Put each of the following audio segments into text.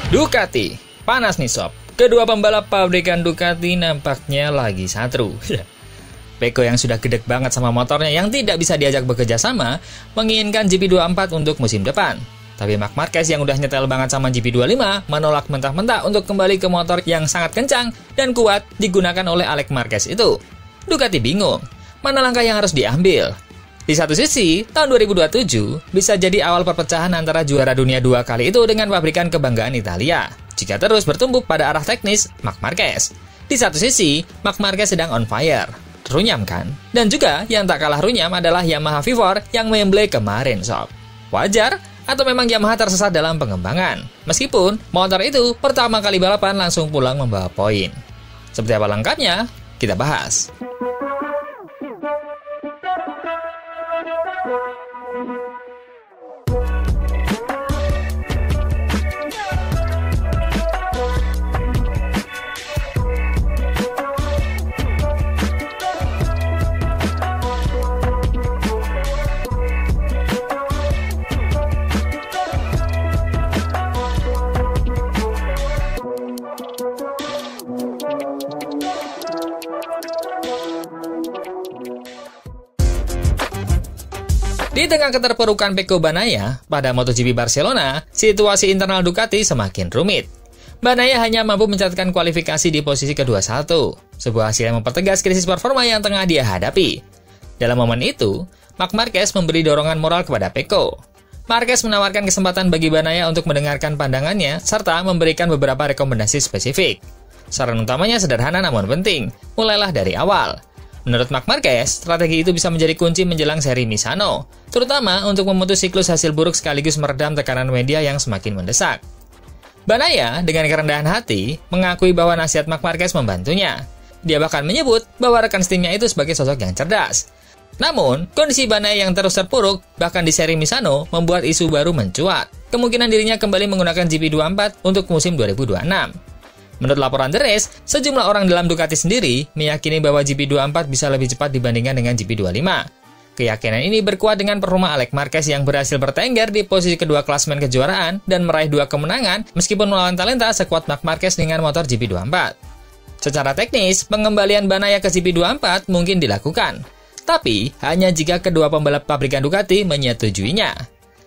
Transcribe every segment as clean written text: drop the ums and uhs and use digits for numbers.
Ducati, panas nih sob. Kedua pembalap pabrikan Ducati nampaknya lagi satru. Pecco yang sudah gedek banget sama motornya yang tidak bisa diajak bekerja sama, menginginkan GP24 untuk musim depan. Tapi Marc Marquez yang udah nyetel banget sama GP25 menolak mentah-mentah untuk kembali ke motor yang sangat kencang dan kuat digunakan oleh Alex Marquez itu. Ducati bingung, mana langkah yang harus diambil? Di satu sisi, tahun 2027 bisa jadi awal perpecahan antara juara dunia 2 kali itu dengan pabrikan kebanggaan Italia. Jika terus bertumbuh pada arah teknis, Marc Marquez. Di satu sisi, Marc Marquez sedang on fire. Runyam kan? Dan juga yang tak kalah runyam adalah Yamaha V4 yang memble kemarin sob. Wajar? Atau memang Yamaha tersesat dalam pengembangan? Meskipun motor itu pertama kali balapan langsung pulang membawa poin. Seperti apa lengkapnya? Kita bahas. Di tengah keterpurukan Pecco Bagnaia pada MotoGP Barcelona, situasi internal Ducati semakin rumit. Bagnaia hanya mampu mencatatkan kualifikasi di posisi ke-21, sebuah hasil yang mempertegas krisis performa yang tengah dia hadapi. Dalam momen itu, Marc Marquez memberi dorongan moral kepada Pecco. Marquez menawarkan kesempatan bagi Bagnaia untuk mendengarkan pandangannya, serta memberikan beberapa rekomendasi spesifik. Saran utamanya sederhana namun penting, mulailah dari awal. Menurut Marc Marquez, strategi itu bisa menjadi kunci menjelang seri Misano, terutama untuk memutus siklus hasil buruk sekaligus meredam tekanan media yang semakin mendesak. Bagnaia dengan kerendahan hati mengakui bahwa nasihat Marc Marquez membantunya. Dia bahkan menyebut bahwa rekan setimnya itu sebagai sosok yang cerdas. Namun, kondisi Bagnaia yang terus terpuruk, bahkan di seri Misano, membuat isu baru mencuat. Kemungkinan dirinya kembali menggunakan GP24 untuk musim 2026. Menurut laporan The Race, sejumlah orang dalam Ducati sendiri meyakini bahwa GP24 bisa lebih cepat dibandingkan dengan GP25. Keyakinan ini berkuat dengan performa Alex Marquez yang berhasil bertengger di posisi kedua klasemen kejuaraan dan meraih 2 kemenangan meskipun melawan talenta sekuat Marc Marquez dengan motor GP24. Secara teknis, pengembalian Bagnaia ke GP24 mungkin dilakukan, tapi hanya jika kedua pembalap pabrikan Ducati menyetujuinya.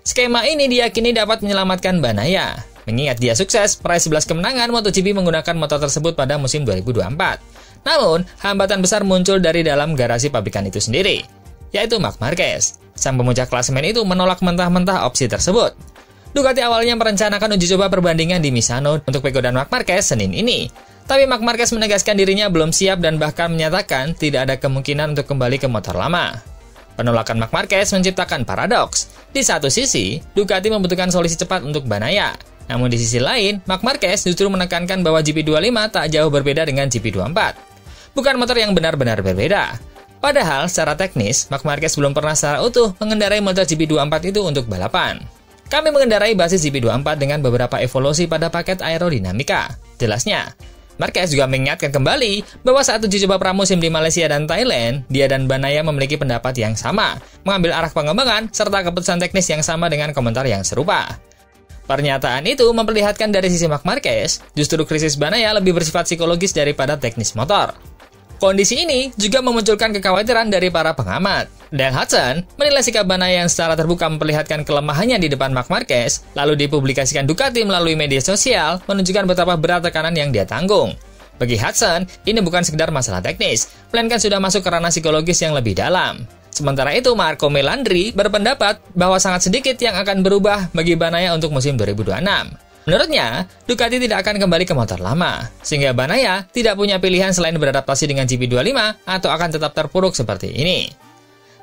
Skema ini diyakini dapat menyelamatkan Bagnaia, mengingat dia sukses meraih 11 kemenangan MotoGP menggunakan motor tersebut pada musim 2024. Namun, hambatan besar muncul dari dalam garasi pabrikan itu sendiri, yaitu Marc Marquez. Sang pemuncak klasemen itu menolak mentah-mentah opsi tersebut. Ducati awalnya merencanakan uji coba perbandingan di Misano untuk Pecco dan Marc Marquez Senin ini. Tapi Marc Marquez menegaskan dirinya belum siap dan bahkan menyatakan tidak ada kemungkinan untuk kembali ke motor lama. Penolakan Marc Marquez menciptakan paradoks. Di satu sisi, Ducati membutuhkan solusi cepat untuk Bagnaia. Namun di sisi lain, Marc Marquez justru menekankan bahwa GP25 tak jauh berbeda dengan GP24. Bukan motor yang benar-benar berbeda. Padahal, secara teknis, Marc Marquez belum pernah secara utuh mengendarai motor GP24 itu untuk balapan. Kami mengendarai basis GP24 dengan beberapa evolusi pada paket aerodinamika. Jelasnya, Marquez juga mengingatkan kembali bahwa saat uji coba pramusim di Malaysia dan Thailand, dia dan Bagnaia memiliki pendapat yang sama, mengambil arah pengembangan, serta keputusan teknis yang sama dengan komentar yang serupa. Pernyataan itu memperlihatkan dari sisi Marc Marquez, justru krisis Bagnaia lebih bersifat psikologis daripada teknis motor. Kondisi ini juga memunculkan kekhawatiran dari para pengamat. Dan Hudson menilai sikap Bagnaia yang secara terbuka memperlihatkan kelemahannya di depan Marc Marquez, lalu dipublikasikan Ducati melalui media sosial, menunjukkan betapa berat tekanan yang dia tanggung. Bagi Hudson, ini bukan sekedar masalah teknis, melainkan sudah masuk ke ranah psikologis yang lebih dalam. Sementara itu, Marco Melandri berpendapat bahwa sangat sedikit yang akan berubah bagi Bagnaia untuk musim 2026. Menurutnya, Ducati tidak akan kembali ke motor lama, sehingga Bagnaia tidak punya pilihan selain beradaptasi dengan GP25 atau akan tetap terpuruk seperti ini.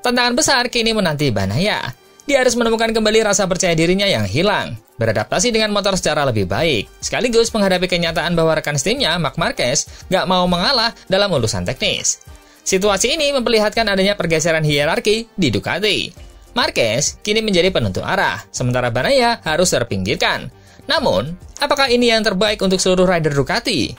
Tantangan besar kini menanti Bagnaia. Dia harus menemukan kembali rasa percaya dirinya yang hilang, beradaptasi dengan motor secara lebih baik, sekaligus menghadapi kenyataan bahwa rekan setimnya, Marc Marquez, gak mau mengalah dalam urusan teknis. Situasi ini memperlihatkan adanya pergeseran hierarki di Ducati. Marquez kini menjadi penentu arah, sementara Bagnaia harus terpinggirkan. Namun, apakah ini yang terbaik untuk seluruh rider Ducati?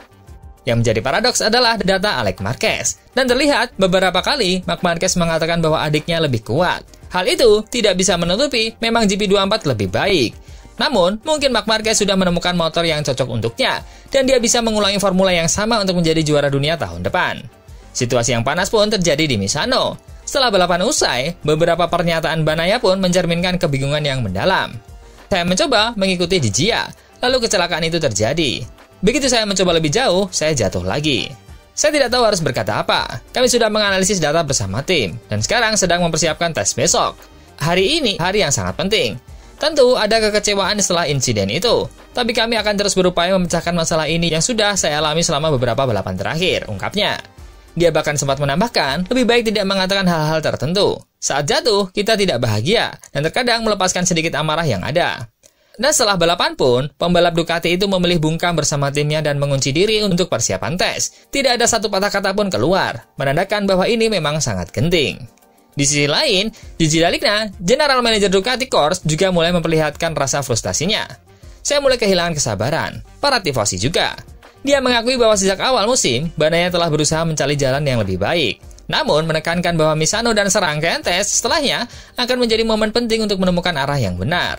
Yang menjadi paradoks adalah data Alex Marquez. Dan terlihat beberapa kali Marc Marquez mengatakan bahwa adiknya lebih kuat. Hal itu tidak bisa menutupi memang GP24 lebih baik. Namun, mungkin Marc Marquez sudah menemukan motor yang cocok untuknya, dan dia bisa mengulangi formula yang sama untuk menjadi juara dunia tahun depan. Situasi yang panas pun terjadi di Misano. Setelah balapan usai, beberapa pernyataan Bagnaia pun mencerminkan kebingungan yang mendalam. Saya mencoba mengikuti di Gia, lalu kecelakaan itu terjadi. Begitu saya mencoba lebih jauh, saya jatuh lagi. Saya tidak tahu harus berkata apa. Kami sudah menganalisis data bersama tim, dan sekarang sedang mempersiapkan tes besok. Hari ini hari yang sangat penting. Tentu ada kekecewaan setelah insiden itu, tapi kami akan terus berupaya memecahkan masalah ini yang sudah saya alami selama beberapa balapan terakhir, ungkapnya. Dia bahkan sempat menambahkan, lebih baik tidak mengatakan hal-hal tertentu. Saat jatuh, kita tidak bahagia, dan terkadang melepaskan sedikit amarah yang ada. Dan setelah balapan pun, pembalap Ducati itu memilih bungkam bersama timnya dan mengunci diri untuk persiapan tes. Tidak ada satu patah kata pun keluar, menandakan bahwa ini memang sangat genting. Di sisi lain, Gigi D'Aligna, General Manager Ducati Corse, juga mulai memperlihatkan rasa frustasinya. Saya mulai kehilangan kesabaran, para tifosi juga. Dia mengakui bahwa sejak awal musim, Bagnaia telah berusaha mencari jalan yang lebih baik. Namun, menekankan bahwa Misano dan serangkaian tes setelahnya akan menjadi momen penting untuk menemukan arah yang benar.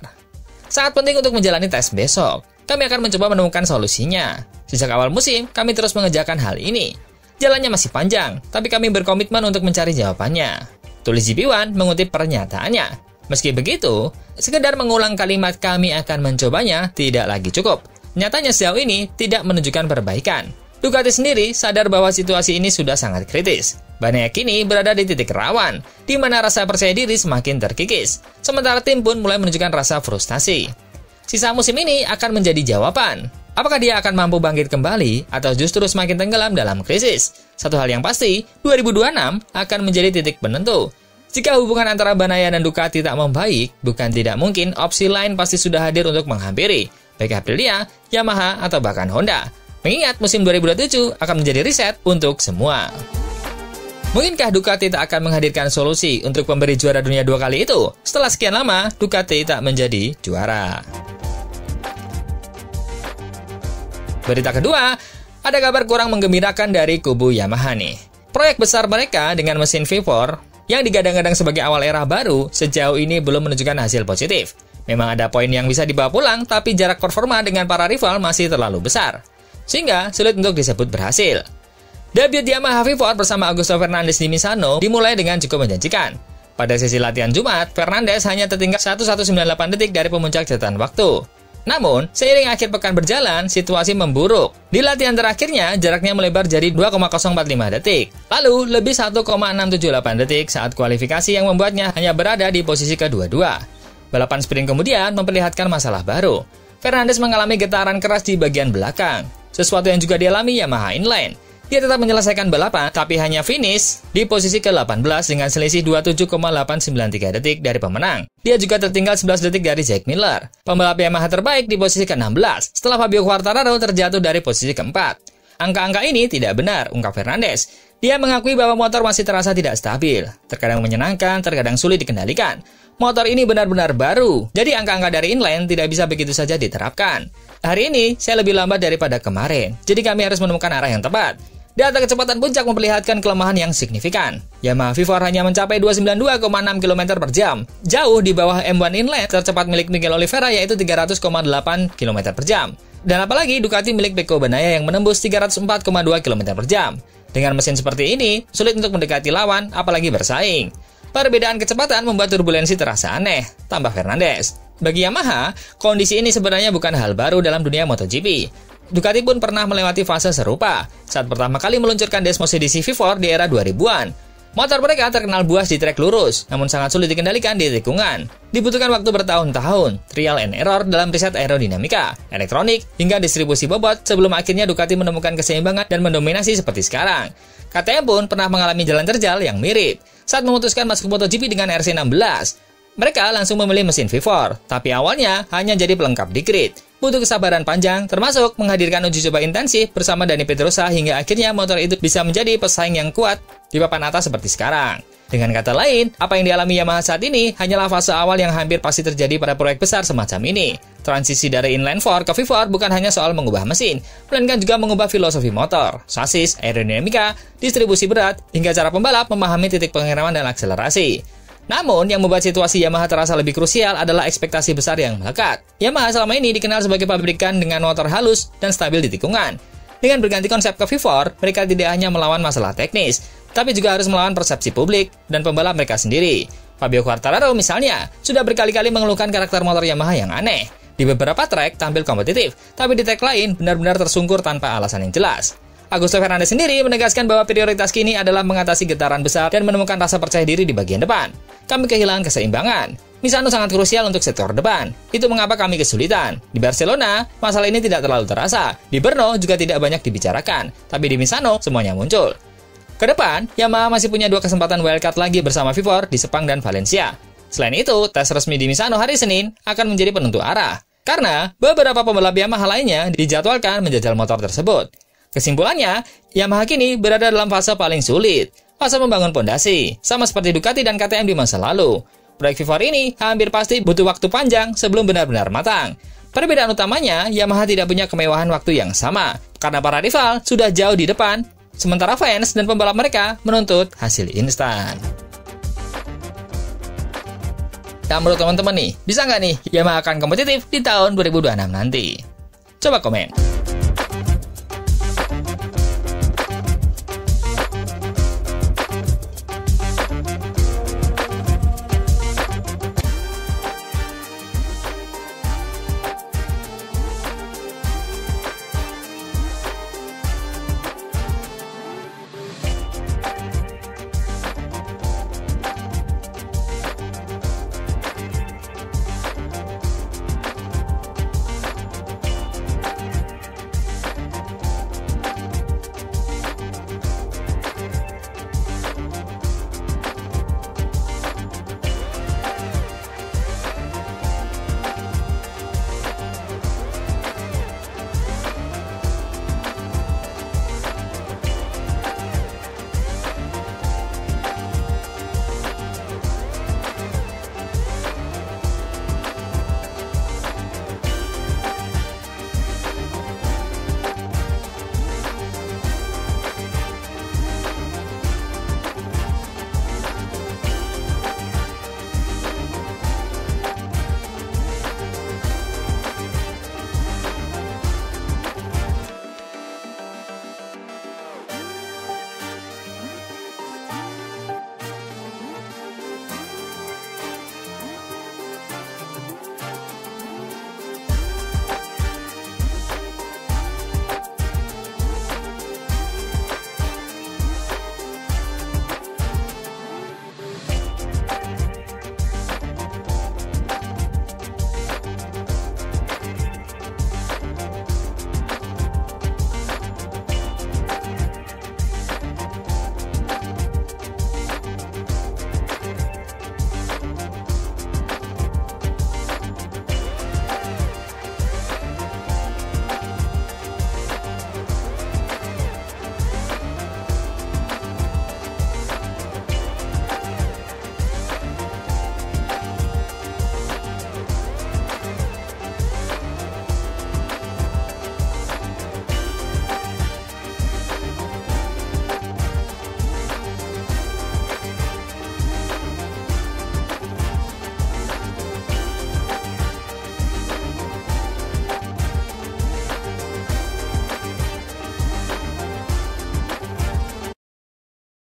Sangat penting untuk menjalani tes besok. Kami akan mencoba menemukan solusinya. Sejak awal musim, kami terus mengerjakan hal ini. Jalannya masih panjang, tapi kami berkomitmen untuk mencari jawabannya. Tulis GP1 mengutip pernyataannya. Meski begitu, sekedar mengulang kalimat kami akan mencobanya tidak lagi cukup. Nyatanya sejauh ini tidak menunjukkan perbaikan. Ducati sendiri sadar bahwa situasi ini sudah sangat kritis. Bagnaia kini berada di titik rawan, di mana rasa percaya diri semakin terkikis. Sementara tim pun mulai menunjukkan rasa frustasi. Sisa musim ini akan menjadi jawaban. Apakah dia akan mampu bangkit kembali atau justru semakin tenggelam dalam krisis? Satu hal yang pasti, 2026 akan menjadi titik penentu. Jika hubungan antara Bagnaia dan Ducati tak membaik, bukan tidak mungkin opsi lain pasti sudah hadir untuk menghampiri, baik Aprilia, Yamaha, atau bahkan Honda. Mengingat musim 2027 akan menjadi riset untuk semua. Mungkinkah Ducati tak akan menghadirkan solusi untuk pemberi juara dunia 2 kali itu? Setelah sekian lama, Ducati tak menjadi juara. Berita kedua, ada kabar kurang menggembirakan dari kubu Yamaha nih. Proyek besar mereka dengan mesin V4 yang digadang-gadang sebagai awal era baru sejauh ini belum menunjukkan hasil positif. Memang ada poin yang bisa dibawa pulang, tapi jarak performa dengan para rival masih terlalu besar, sehingga sulit untuk disebut berhasil. Debut Yamaha V4 bersama Augusto Fernandez di Misano dimulai dengan cukup menjanjikan. Pada sesi latihan Jumat, Fernandez hanya tertinggal 1198 detik dari pemuncak catatan waktu. Namun, seiring akhir pekan berjalan, situasi memburuk. Di latihan terakhirnya, jaraknya melebar jadi 2,045 detik. Lalu, lebih 1,678 detik saat kualifikasi yang membuatnya hanya berada di posisi kedua-dua. Balapan sprint kemudian memperlihatkan masalah baru. Fernandez mengalami getaran keras di bagian belakang, sesuatu yang juga dialami Yamaha Inline. Dia tetap menyelesaikan balapan, tapi hanya finish di posisi ke-18 dengan selisih 27,893 detik dari pemenang. Dia juga tertinggal 11 detik dari Jack Miller, pembalap Yamaha terbaik di posisi ke-16, setelah Fabio Quartararo terjatuh dari posisi ke-4. Angka-angka ini tidak benar, ungkap Fernandez. Dia mengakui bahwa motor masih terasa tidak stabil, terkadang menyenangkan, terkadang sulit dikendalikan. Motor ini benar-benar baru, jadi angka-angka dari inline tidak bisa begitu saja diterapkan. Hari ini, saya lebih lambat daripada kemarin, jadi kami harus menemukan arah yang tepat. Data kecepatan puncak memperlihatkan kelemahan yang signifikan. Yamaha V4 hanya mencapai 292,6 km per jam, jauh di bawah M1 Inline tercepat milik Miguel Oliveira yaitu 300,8 km per jam. Dan apalagi Ducati milik Pecco Bagnaia yang menembus 304,2 km per jam. Dengan mesin seperti ini, sulit untuk mendekati lawan, apalagi bersaing. Perbedaan kecepatan membuat turbulensi terasa aneh, tambah Fernandez. Bagi Yamaha, kondisi ini sebenarnya bukan hal baru dalam dunia MotoGP. Ducati pun pernah melewati fase serupa saat pertama kali meluncurkan Desmos edisi V4 di era 2000-an. Motor mereka terkenal buas di trek lurus, namun sangat sulit dikendalikan di tikungan. Dibutuhkan waktu bertahun-tahun, trial and error dalam riset aerodinamika, elektronik, hingga distribusi bobot sebelum akhirnya Ducati menemukan keseimbangan dan mendominasi seperti sekarang. KTM pun pernah mengalami jalan terjal yang mirip saat memutuskan masuk MotoGP dengan RC16. Mereka langsung memilih mesin V4, tapi awalnya hanya jadi pelengkap di grid. Butuh kesabaran panjang, termasuk menghadirkan uji coba intensif bersama Dani Pedrosa hingga akhirnya motor itu bisa menjadi pesaing yang kuat di papan atas seperti sekarang. Dengan kata lain, apa yang dialami Yamaha saat ini hanyalah fase awal yang hampir pasti terjadi pada proyek besar semacam ini. Transisi dari inline 4 ke V4 bukan hanya soal mengubah mesin, melainkan juga mengubah filosofi motor, sasis, aerodinamika, distribusi berat, hingga cara pembalap memahami titik pengereman dan akselerasi. Namun, yang membuat situasi Yamaha terasa lebih krusial adalah ekspektasi besar yang melekat. Yamaha selama ini dikenal sebagai pabrikan dengan motor halus dan stabil di tikungan. Dengan berganti konsep ke V4, mereka tidak hanya melawan masalah teknis, tapi juga harus melawan persepsi publik dan pembalap mereka sendiri. Fabio Quartararo misalnya, sudah berkali-kali mengeluhkan karakter motor Yamaha yang aneh. Di beberapa trek tampil kompetitif, tapi di trek lain benar-benar tersungkur tanpa alasan yang jelas. Augusto Fernandez sendiri menegaskan bahwa prioritas kini adalah mengatasi getaran besar dan menemukan rasa percaya diri di bagian depan. Kami kehilangan keseimbangan. Misano sangat krusial untuk sektor depan. Itu mengapa kami kesulitan. Di Barcelona, masalah ini tidak terlalu terasa. Di Brno juga tidak banyak dibicarakan. Tapi di Misano, semuanya muncul. Kedepan, Yamaha masih punya 2 kesempatan wildcard lagi bersama V4 di Sepang dan Valencia. Selain itu, tes resmi di Misano hari Senin akan menjadi penentu arah. Karena beberapa pembalap Yamaha lainnya dijadwalkan menjajal motor tersebut. Kesimpulannya, Yamaha kini berada dalam fase paling sulit, fase membangun pondasi, sama seperti Ducati dan KTM di masa lalu. Proyek V4 ini hampir pasti butuh waktu panjang sebelum benar-benar matang. Perbedaan utamanya, Yamaha tidak punya kemewahan waktu yang sama, karena para rival sudah jauh di depan, sementara fans dan pembalap mereka menuntut hasil instan. Dan menurut teman-teman nih, bisa nggak nih Yamaha akan kompetitif di tahun 2026 nanti? Coba komen.